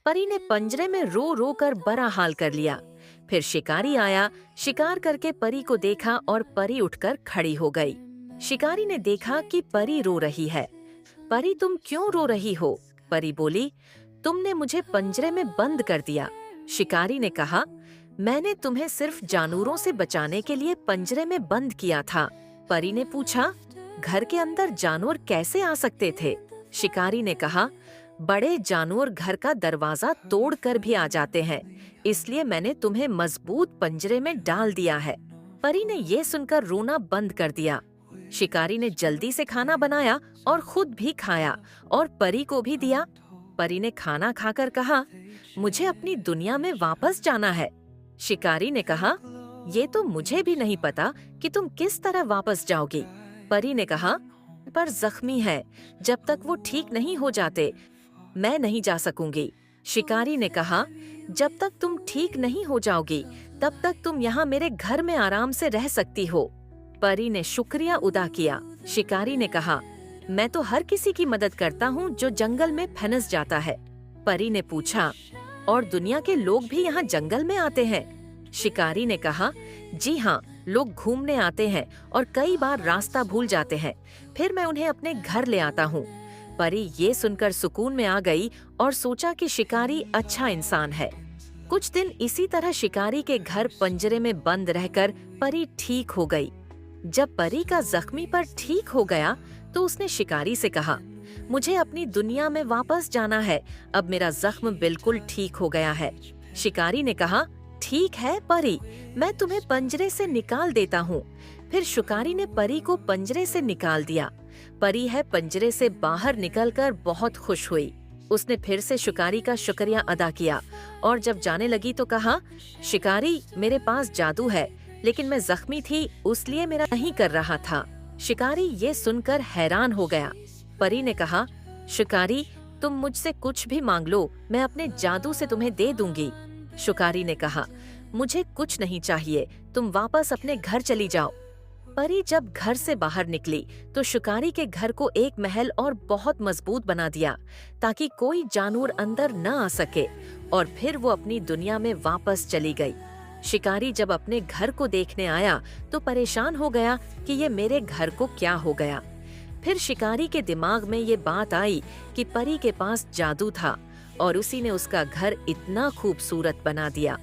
परी ने पंजरे में रो रो कर बड़ा हाल कर लिया। फिर शिकारी आया, शिकार करके परी को देखा और परी उठकर खड़ी हो गई। शिकारी ने देखा कि परी रो रही है। परी, तुम क्यों रो रही हो? परी बोली, तुमने मुझे पंजरे में बंद कर दिया। शिकारी ने कहा, मैंने तुम्हें सिर्फ जानवरों से बचाने के लिए पंजरे में बंद किया था। परी ने पूछा, घर के अंदर जानवर कैसे आ सकते थे? शिकारी ने कहा, बड़े जानवर घर का दरवाजा तोड़कर भी आ जाते हैं, इसलिए मैंने तुम्हें मजबूत पंजरे में डाल दिया है। परी ने ये सुनकर रोना बंद कर दिया। शिकारी ने जल्दी से खाना बनाया और खुद भी खाया और परी को भी दिया। परी ने खाना खाकर कहा, मुझे अपनी दुनिया में वापस जाना है। शिकारी ने कहा, ये तो मुझे भी नहीं पता कि तुम किस तरह वापस जाओगी। परी ने कहा, पर जख्मी है, जब तक वो ठीक नहीं हो जाते मैं नहीं जा सकूंगी। शिकारी ने कहा, जब तक तुम ठीक नहीं हो जाओगी तब तक तुम यहाँ मेरे घर में आराम से रह सकती हो। परी ने शुक्रिया अदा किया। शिकारी ने कहा, मैं तो हर किसी की मदद करता हूँ जो जंगल में फंस जाता है। परी ने पूछा, और दुनिया के लोग भी यहाँ जंगल में आते हैं? शिकारी ने कहा, जी हाँ, लोग घूमने आते हैं और कई बार रास्ता भूल जाते हैं, फिर मैं उन्हें अपने घर ले आता हूँ। परी ये सुनकर सुकून में आ गई और सोचा कि शिकारी अच्छा इंसान है। कुछ दिन इसी तरह शिकारी के घर पंजरे में बंद रहकर परी ठीक हो गई। जब परी का जख्मी पर ठीक हो गया तो उसने शिकारी से कहा, मुझे अपनी दुनिया में वापस जाना है, अब मेरा जख्म बिल्कुल ठीक हो गया है। शिकारी ने कहा, ठीक है परी, मैं तुम्हें पंजरे से निकाल देता हूँ। फिर शिकारी ने परी को पंजरे से निकाल दिया। परी है पंजरे से बाहर निकलकर बहुत खुश हुई। उसने फिर से शिकारी का शुक्रिया अदा किया और जब जाने लगी तो कहा, शिकारी, मेरे पास जादू है, लेकिन मैं जख्मी थी इसलिए मेरा नहीं कर रहा था। शिकारी ये सुनकर हैरान हो गया। परी ने कहा, शिकारी, तुम मुझसे कुछ भी मांग लो, मैं अपने जादू से तुम्हें दे दूंगी। शिकारी ने कहा, मुझे कुछ नहीं चाहिए, तुम वापस अपने घर चली जाओ। परी जब घर से बाहर निकली तो शिकारी के घर को एक महल और बहुत मजबूत बना दिया ताकि कोई जानवर अंदर न आ सके, और फिर वो अपनी दुनिया में वापस चली गई। शिकारी जब अपने घर को देखने आया तो परेशान हो गया कि ये मेरे घर को क्या हो गया। फिर शिकारी के दिमाग में ये बात आई कि परी के पास जादू था और उसी ने उसका घर इतना खूबसूरत बना दिया।